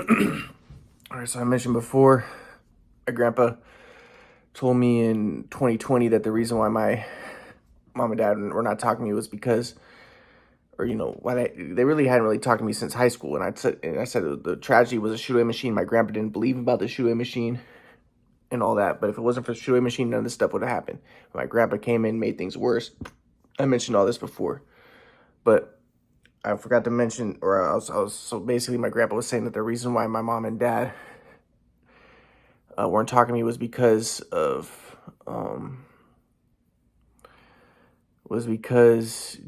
All right, so I mentioned before, my grandpa told me in 2020 that the reason why my mom and dad were not talking to me was because, why they really hadn't really talked to me since high school. And I said the tragedy was a shoot away machine. My grandpa didn't believe about the shoot away machine and all that. But if it wasn't for the shoot away machine, none of this stuff would have happened. My grandpa came in, made things worse. I mentioned all this before, but I forgot to mention, so basically my grandpa was saying that the reason why my mom and dad weren't talking to me was because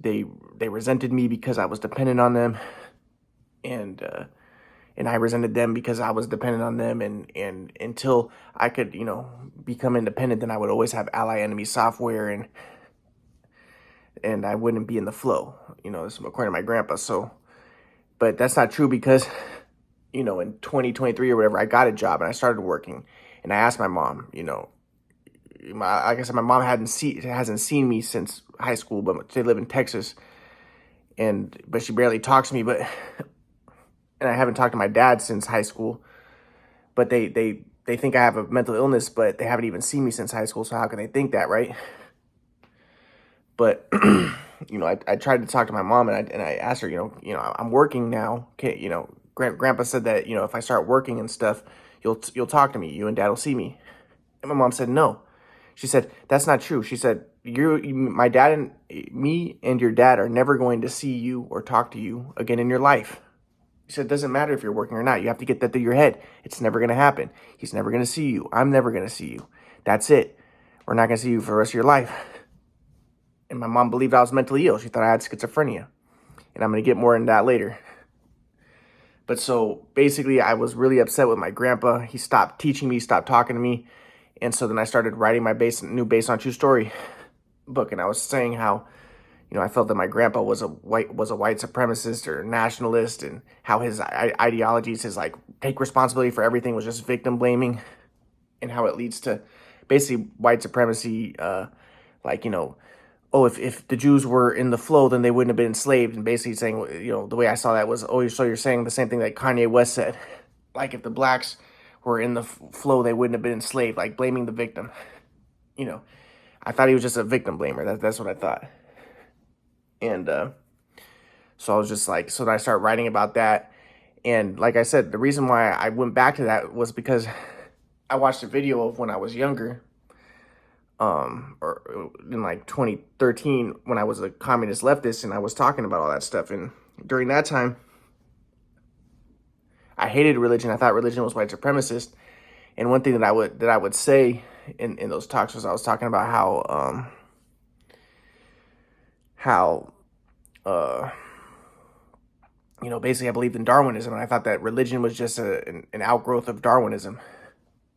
they resented me because I was dependent on them, and I resented them because I was dependent on them, and until I could become independent, then I would always have ally enemy software, and I wouldn't be in the flow. This is according to my grandpa. So, but that's not true because in 2023 or whatever, I got a job and I started working, and I asked my mom, like I said, my mom hasn't seen me since high school, but they live in Texas, but she barely talks to me. And I haven't talked to my dad since high school, but they think I have a mental illness, but they haven't even seen me since high school. So how can they think that, right? But I tried to talk to my mom, and I asked her, I'm working now. Okay, Grandpa said that if I start working and stuff, you'll talk to me. You and Dad will see me. And my mom said no. She said, that's not true. She said, my dad and me and your dad are never going to see you or talk to you again in your life. She said, it doesn't matter if you're working or not. You have to get that through your head. It's never going to happen. He's never going to see you. I'm never going to see you. That's it. We're not going to see you for the rest of your life. And my mom believed I was mentally ill. She thought I had schizophrenia. And I'm going to get more into that later. But so basically, I was really upset with my grandpa. He stopped teaching me, stopped talking to me. And so then I started writing my new Based on True Story book. And I was saying how, I felt that my grandpa was a white supremacist or nationalist, and how his ideologies, his take responsibility for everything, was just victim blaming, and how it leads to basically white supremacy. If the Jews were in the flow, then they wouldn't have been enslaved. And basically saying, the way I saw that was, so you're saying the same thing that Kanye West said. Like if the blacks were in the flow, they wouldn't have been enslaved, like blaming the victim. I thought he was just a victim blamer. That's what I thought. And so I was just like, so then I started writing about that. And like I said, the reason why I went back to that was because I watched a video of when I was younger, or in 2013, when I was a communist leftist, and I was talking about all that stuff. And during that time, I hated religion. I thought religion was white supremacist. And one thing that I would say in those talks was, I was talking about how basically I believed in Darwinism, and I thought that religion was just an outgrowth of Darwinism.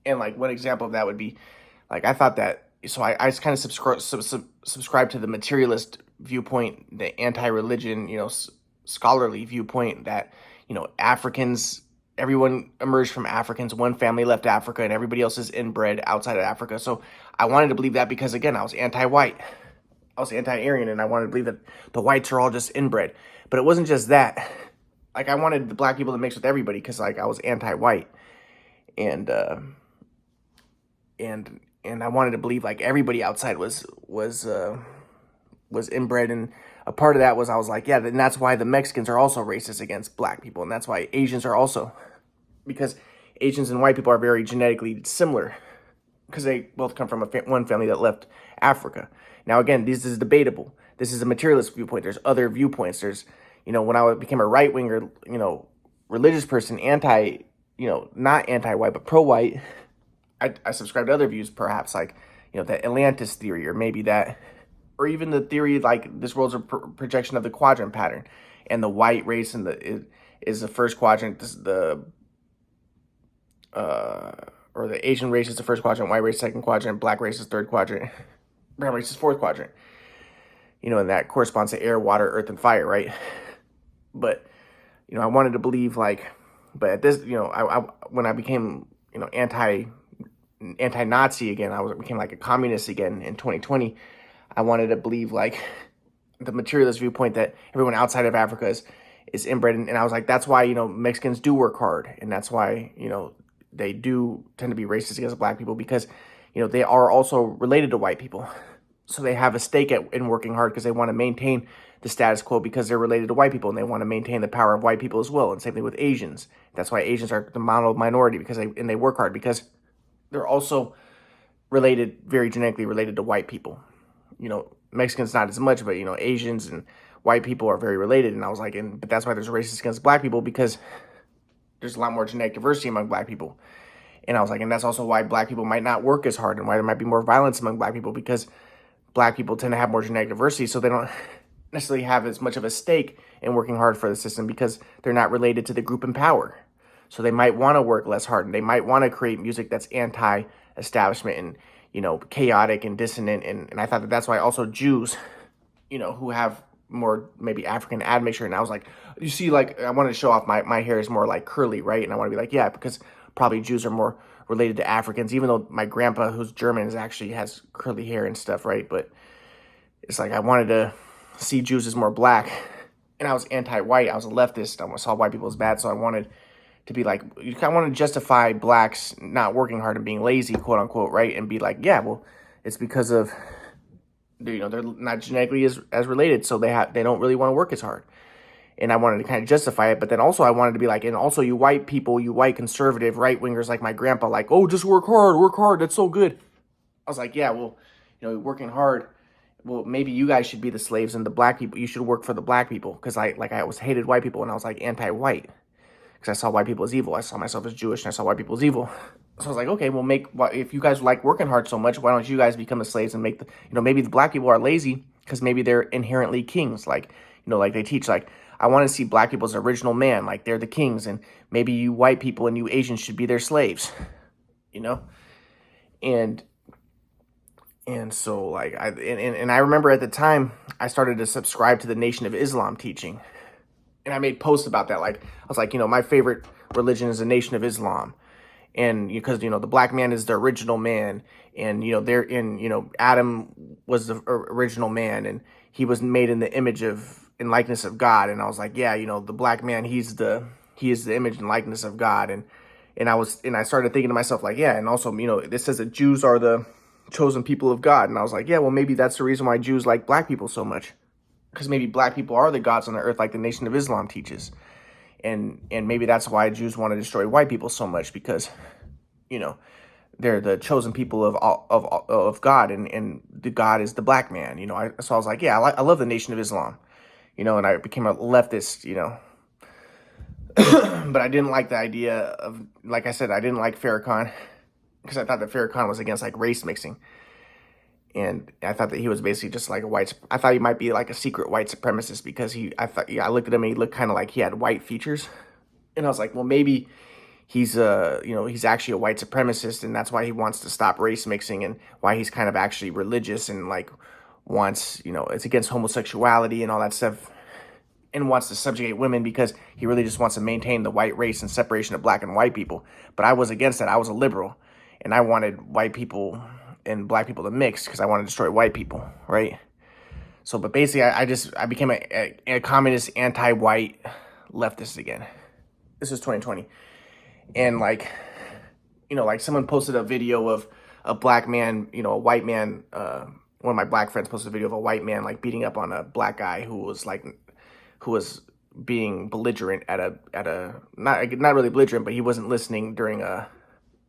And one example of that would be, I thought that, so I just kind of subscribe to the materialist viewpoint, the anti-religion, scholarly viewpoint that, Africans, everyone emerged from Africans, one family left Africa, and everybody else is inbred outside of Africa. So I wanted to believe that because, again, I was anti-white. I was anti-Aryan, and I wanted to believe that the whites are all just inbred. But it wasn't just that. I wanted the black people to mix with everybody because, I was anti-white. And I wanted to believe, everybody outside was inbred. And a part of that was, I was like, yeah, and that's why the Mexicans are also racist against black people. And that's why Asians are also, because Asians and white people are very genetically similar, because they both come from one family that left Africa. Now, again, this is debatable. This is a materialist viewpoint. There's other viewpoints. There's, when I became a right-winger, religious person, not anti-white, but pro-white, I subscribe to other views, perhaps, the Atlantis theory, or maybe that, or even the theory, this world's a projection of the quadrant pattern, and the white race is the first quadrant, or the Asian race is the first quadrant, white race second quadrant, black race is third quadrant, brown race is fourth quadrant. And that corresponds to air, water, earth, and fire, right? But, I wanted to believe, but at this, when I became, anti-Nazi again, became a communist again in 2020, I wanted to believe, the materialist viewpoint that everyone outside of Africa is inbred. And I was like, that's why, Mexicans do work hard. And that's why, they do tend to be racist against black people because, they are also related to white people. So they have a stake in working hard because they want to maintain the status quo because they're related to white people and they want to maintain the power of white people as well. And same thing with Asians. That's why Asians are the mono minority because they work hard because they're also related, very genetically related to white people. Mexicans not as much, but Asians and white people are very related. And I was like, but that's why there's racist against black people because there's a lot more genetic diversity among black people. And I was like, and that's also why black people might not work as hard and why there might be more violence among black people because black people tend to have more genetic diversity, so they don't necessarily have as much of a stake in working hard for the system because they're not related to the group in power. So they might want to work less hard and they might want to create music that's anti-establishment and, chaotic and dissonant. And I thought that's why also Jews, who have more maybe African admixture. And I was like, you see, like, I wanted to show off my hair is more like curly, right? And I want to be like, yeah, because probably Jews are more related to Africans, even though my grandpa, who's German, actually has curly hair and stuff, right? But it's like I wanted to see Jews as more black, and I was anti-white. I was a leftist. I saw white people as bad, so I wanted to be like, you kind of want to justify blacks not working hard and being lazy, quote unquote, right? And be like, yeah, well, it's because of they're not genetically as related, so they don't really want to work as hard. And I wanted to kind of justify it, but then also I wanted to be like, and also you white people, you white conservative right-wingers like my grandpa, like, oh, just work hard, that's so good. I was like, yeah, well, working hard, well, maybe you guys should be the slaves and the black people, you should work for the black people, because I always hated white people, and I was like anti-white, because I saw white people as evil. I saw myself as Jewish, and I saw white people as evil. So I was like, okay, well, if you guys like working hard so much, why don't you guys become the slaves and make maybe the black people are lazy, because maybe they're inherently kings, like they teach, like, I want to see black people as original man, like they're the kings, and maybe you white people and you Asians should be their slaves, and so like I remember at the time I started to subscribe to the Nation of Islam teaching, and I made posts about that. Like I was like, my favorite religion is the Nation of Islam, and because the black man is the original man, and Adam was the original man, and he was made in the image of and likeness of God. And I was like, yeah, the black man, he is the image and likeness of God. And I started thinking to myself, like, yeah, and also, this says that Jews are the chosen people of God. And I was like, yeah, well, maybe that's the reason why Jews like black people so much, because maybe black people are the gods on the earth, like the Nation of Islam teaches. And maybe that's why Jews want to destroy white people so much, because, they're the chosen people of God, and the God is the black man. So I was like, yeah, I love the Nation of Islam. And I became a leftist, but I didn't like the idea of, like I said, I didn't like Farrakhan because I thought that Farrakhan was against like race mixing. And I thought that he was basically just like I thought he might be like a secret white supremacist because I looked at him and he looked kind of like he had white features. And I was like, well, maybe he's he's actually a white supremacist, and that's why he wants to stop race mixing, and why he's kind of actually religious and like wants, it's against homosexuality and all that stuff, and wants to subjugate women because he really just wants to maintain the white race and separation of black and white people. But I was against that. I was a liberal, and I wanted white people and black people to mix because I wanted to destroy white people, right? So, but basically, I became a communist, anti-white leftist again. This is 2020, and like someone posted a video of a black man, a white man. One of my black friends posted a video of a white man like beating up on a black guy who was being belligerent at a not really belligerent, but he wasn't listening during a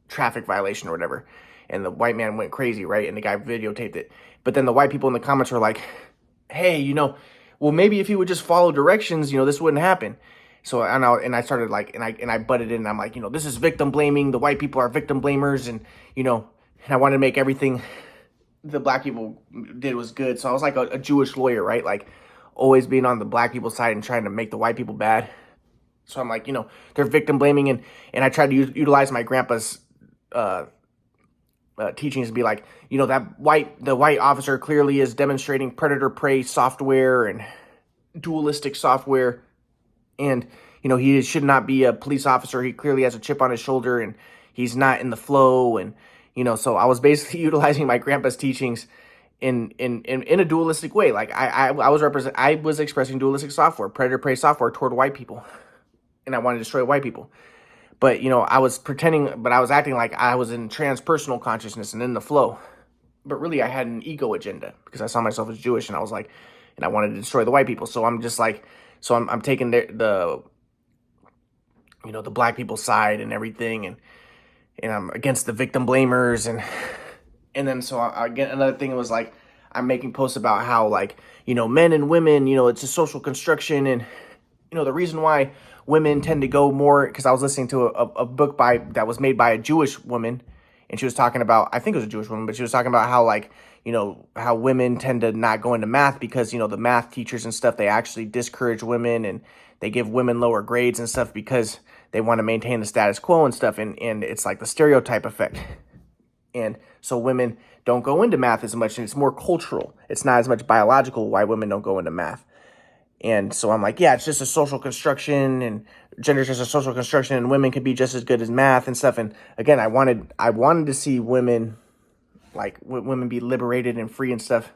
traffic violation or whatever. And the white man went crazy, right? And the guy videotaped it. But then the white people in the comments were like, hey, well, maybe if you would just follow directions, this wouldn't happen. So I started like, and I butted in, and I'm like, this is victim blaming. The white people are victim blamers. And, and I wanted to make everything the black people did was good. So I was like a Jewish lawyer, right? Like always being on the black people's side and trying to make the white people bad. So I'm like, they're victim blaming. And I tried to utilize my grandpa's teachings to be like, the white officer clearly is demonstrating predator prey software and dualistic software. And, he should not be a police officer. He clearly has a chip on his shoulder and he's not in the flow. And, so I was basically utilizing my grandpa's teachings in a dualistic way. Like I was expressing dualistic software, predator prey software toward white people, and I wanted to destroy white people. But I was pretending, but I was acting like I was in transpersonal consciousness and in the flow. But really, I had an ego agenda because I saw myself as Jewish, and I was like, and I wanted to destroy the white people. So I'm just like, so I'm taking the the black people's side and everything, and I'm against the victim blamers, and then so again another thing was like I'm making posts about how like men and women, it's a social construction, and the reason why women tend to go more, because I was listening to a book that was made by a Jewish woman, and she was talking about, I think it was a Jewish woman, but she was talking about how like how women tend to not go into math because the math teachers and stuff, they actually discourage women and they give women lower grades and stuff because they want to maintain the status quo and stuff, and it's like the stereotype effect. And so women don't go into math as much, and it's more cultural. It's not as much biological why women don't go into math. And so I'm like, yeah, it's just a social construction, and gender is just a social construction, and women could be just as good as math and stuff. And again, I wanted to see women, like women be liberated and free and stuff,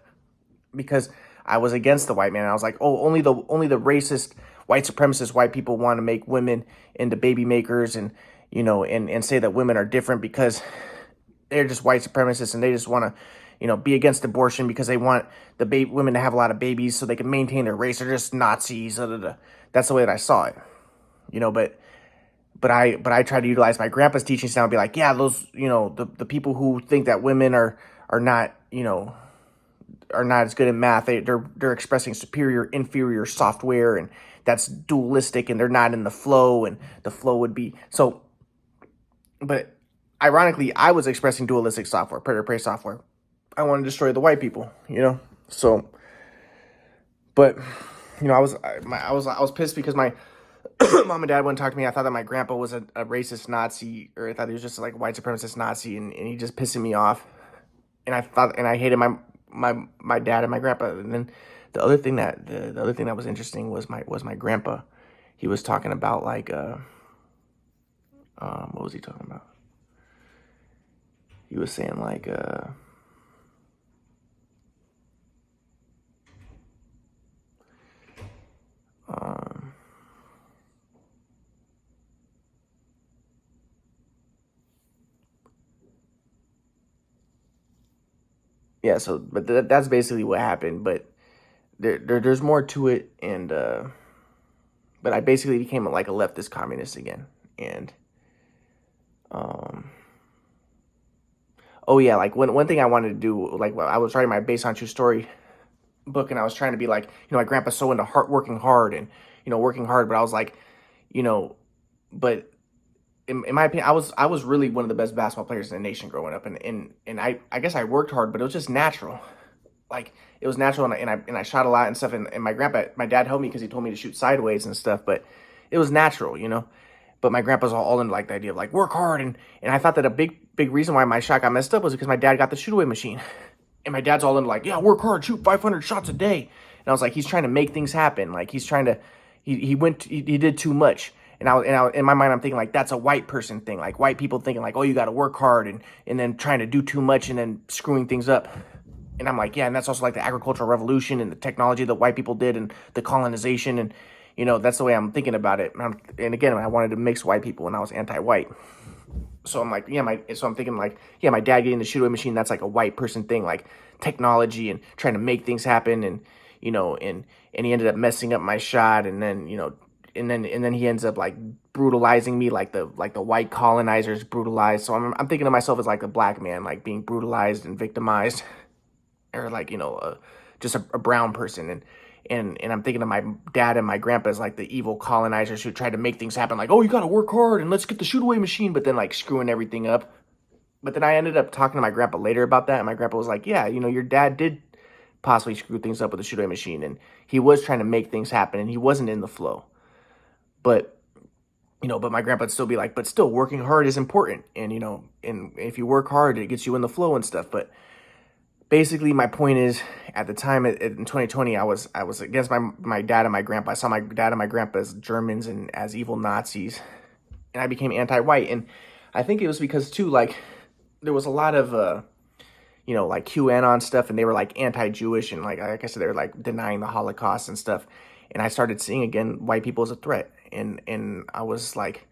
because I was against the white man. I was like, oh, only the racist, white supremacist white people want to make women into baby makers, and and say that women are different because they're just white supremacists, and they just want to be against abortion because they want the women to have a lot of babies so they can maintain their race. They're just Nazis. That's the way that I saw it, But I try to utilize my grandpa's teachings now and be like, yeah, those the people who think that women are not are not as good at math. They're expressing superior, inferior software, and that's dualistic, and they're not in the flow, and the flow would be so. But ironically, I was expressing dualistic software, predator prey software. I want to destroy the white people, So, but I was pissed because my mom and dad wouldn't talk to me. I thought that my grandpa was a racist Nazi, or I thought he was just like a white supremacist Nazi, and he just pissing me off. And I hated my dad and my grandpa. And then the other thing that was interesting was my grandpa. He was talking about like what was he talking about? He was saying like yeah, so but that's basically what happened, but there's more to it, and but I basically became like a leftist communist again. And oh yeah, like one thing I wanted to do, like I was writing my based on true story book, and I was trying to be like, my grandpa's so into working hard, and working hard, but I was like, but in my opinion, I was really one of the best basketball players in the nation growing up, and I guess I worked hard, but it was just natural. Like it was natural, and I shot a lot and stuff, and my dad helped me because he told me to shoot sideways and stuff, but it was natural, But my grandpa's all into like the idea of like work hard, and I thought that a big reason why my shot got messed up was because my dad got the shoot away machine, and my dad's all into like, yeah, work hard, shoot 500 shots a day, and I was like, he's trying to make things happen, like he's trying to, he did too much. And I in my mind, I'm thinking like that's a white person thing, like white people thinking like, oh, you got to work hard, and then trying to do too much and then screwing things up. And I'm like, yeah, and that's also like the agricultural revolution and the technology that white people did and the colonization, and that's the way I'm thinking about it. And again, I wanted to mix white people, and I was anti-white. So I'm like, so I'm thinking like, yeah, my dad getting the shoot away machine, that's like a white person thing, like technology and trying to make things happen, and and he ended up messing up my shot, and then and then he ends up like brutalizing me like the white colonizers brutalized. So I'm thinking of myself as like a black man, like being brutalized and victimized, or like just a brown person, and I'm thinking of my dad and my grandpa as like the evil colonizers who tried to make things happen, like, oh, you got to work hard and let's get the shoot away machine, but then like screwing everything up. But then I ended up talking to my grandpa later about that, and my grandpa was like, yeah, your dad did possibly screw things up with the shoot away machine, and he was trying to make things happen, and he wasn't in the flow. But but my grandpa would still be like, but still working hard is important, and and if you work hard, it gets you in the flow and stuff. But basically, my point is, at the time in 2020, I was against my dad and my grandpa. I saw my dad and my grandpa as Germans and as evil Nazis, and I became anti-white. And I think it was because too, like, there was a lot of like QAnon stuff, and they were like anti-Jewish, and like I said, they were like denying the Holocaust and stuff. And I started seeing again white people as a threat, and I was like,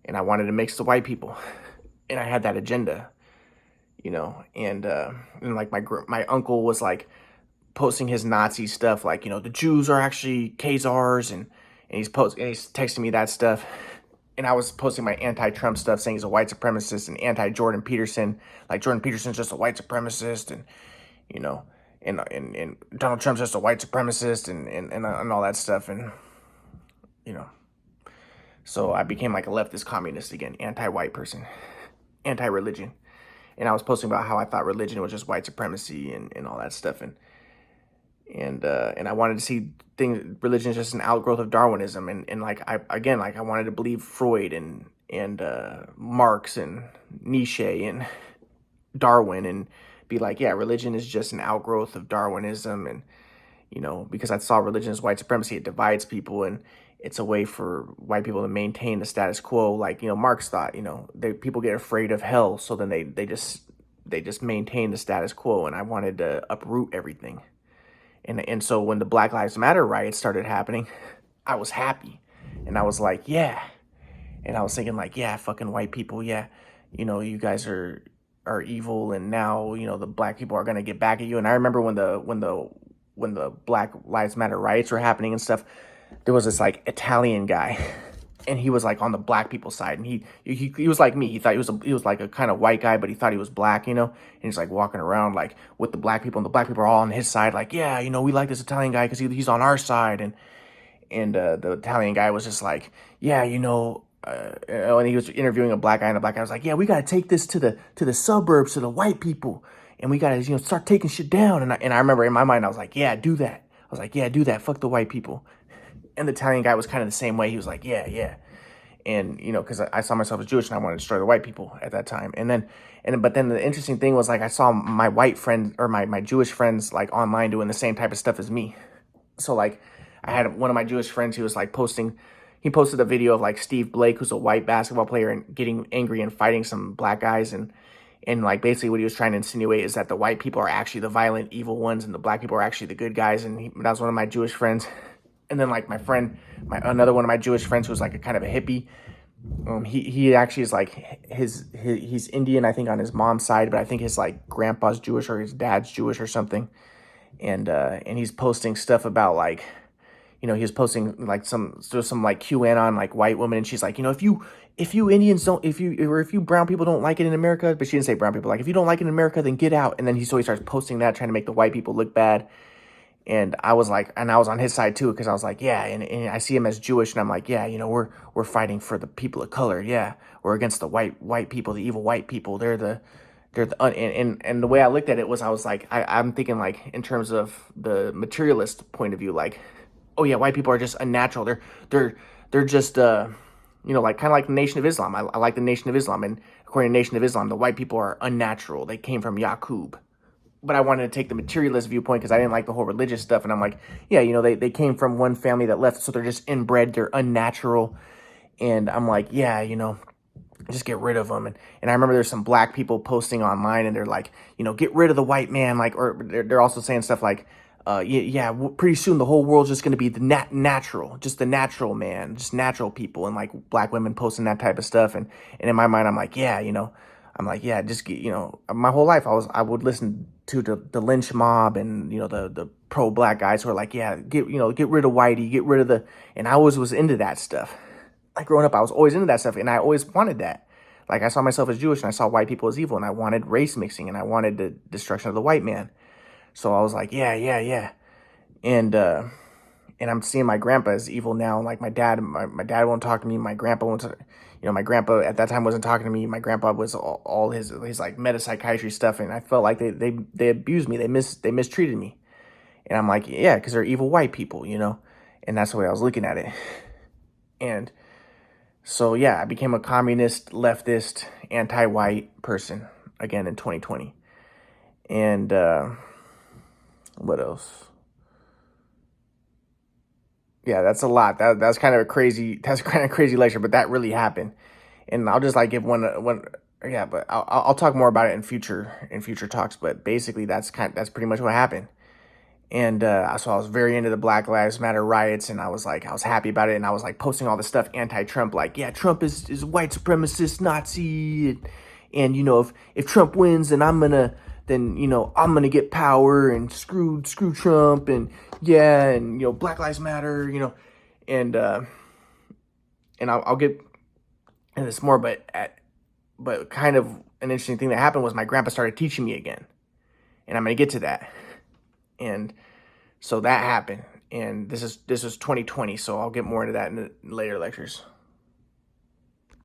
and I wanted to mix the white people, and I had that agenda, and like my uncle was like posting his Nazi stuff, like the Jews are actually Khazars, and he's texting me that stuff, and I was posting my anti-Trump stuff, saying he's a white supremacist, and anti-Jordan Peterson, like Jordan Peterson's just a white supremacist, and you know, and Donald Trump's just a white supremacist, and all that stuff, and you know, so I became like a leftist communist again, anti-white person, anti-religion, and I was posting about how I thought religion was just white supremacy and all that stuff, and I wanted to see religion is just an outgrowth of Darwinism, and like I wanted to believe Freud and Marx and Nietzsche and Darwin, and be like, yeah, religion is just an outgrowth of Darwinism, and because I saw religion as white supremacy, it divides people, and it's a way for white people to maintain the status quo. Like Marx thought, people get afraid of hell, so then they just maintain the status quo, and I wanted to uproot everything. And so when the Black Lives Matter riots started happening, I was happy. And I was like, yeah. And I was thinking like, yeah, fucking white people, yeah. You guys are evil, and now, the black people are gonna get back at you. And I remember when the Black Lives Matter riots were happening and stuff, there was this like Italian guy, and he was like on the black people's side, and he was like me. He thought he was like a kind of white guy, but he thought he was black, and he's like walking around like with the black people, and the black people are all on his side, like, yeah, we like this Italian guy because he's on our side, and the Italian guy was just like, yeah, and he was interviewing a black guy, and the black guy was like, yeah, we gotta take this to the suburbs, to the white people, and we gotta start taking shit down. And I remember in my mind I was like, yeah, do that. I was like, yeah, do that. Fuck the white people. And the Italian guy was kind of the same way. He was like, yeah. And, because I saw myself as Jewish, and I wanted to destroy the white people at that time. But then the interesting thing was, like, I saw my white friend, or my Jewish friends, like, online doing the same type of stuff as me. So, like, I had one of my Jewish friends who was, like, he posted a video of, like, Steve Blake, who's a white basketball player, and getting angry and fighting some black guys. And like, basically what he was trying to insinuate is that the white people are actually the violent, evil ones, and the black people are actually the good guys. And that was one of my Jewish friends. And then, like, another one of my Jewish friends who was like a kind of a hippie. He actually is like he's Indian, I think, on his mom's side, but I think his like grandpa's Jewish or his dad's Jewish or something. And he's posting stuff about like, he was posting like some like QAnon like white woman, and she's like, if you Indians don't, if you brown people don't like it in America, but she didn't say brown people, like, if you don't like it in America, then get out. And then he starts posting that, trying to make the white people look bad. And I was like, and I was on his side too, because I was like, yeah, and I see him as Jewish, and I'm like, yeah, we're fighting for the people of color, yeah, we're against the white people, the evil white people. They're the and the way I looked at it was, I was like, I'm thinking like in terms of the materialist point of view, like, oh yeah, white people are just unnatural. They're just like kind of like the Nation of Islam. I like the Nation of Islam, and according to the Nation of Islam, the white people are unnatural. They came from Yaqub. But I wanted to take the materialist viewpoint because I didn't like the whole religious stuff. And I'm like, yeah, they came from one family that left, so they're just inbred, they're unnatural. And I'm like, yeah, just get rid of them. And I remember there's some black people posting online, and they're like, get rid of the white man. Like, or they're also saying stuff like, pretty soon the whole world's just going to be the natural, just the natural man, just natural people. And like black women posting that type of stuff. And in my mind, I'm like, yeah, I'm like, yeah, just, my whole life I would listen to the lynch mob and, the pro-black guys who are like, yeah, get rid of Whitey, get rid of and I always was into that stuff. Like growing up, I was always into that stuff, and I always wanted that. Like, I saw myself as Jewish, and I saw white people as evil, and I wanted race mixing, and I wanted the destruction of the white man. So I was like, yeah. And I'm seeing my grandpa as evil now. Like my dad won't talk to me. My grandpa won't, my grandpa at that time wasn't talking to me. My grandpa was all his like metapsychiatry stuff. And I felt like they abused me. They mistreated me. And I'm like, yeah, because they're evil white people, and that's the way I was looking at it. And so, yeah, I became a communist, leftist, anti-white person again in 2020. And what else? Yeah, that's a lot. That's kind of a crazy lecture, but that really happened. And I'll just like give one yeah, but I'll talk more about it in future talks. But basically, that's pretty much what happened. And so I was very into the Black Lives Matter riots, and I was happy about it, and I was like posting all this stuff anti-Trump, like, yeah, Trump is a white supremacist Nazi, and if Trump wins, then I'm gonna get power, and screw Trump, and yeah, and Black Lives Matter, and I'll get into this more, but kind of an interesting thing that happened was my grandpa started teaching me again, and I'm gonna get to that, and so that happened, and this is 2020, so I'll get more into that in the later lectures.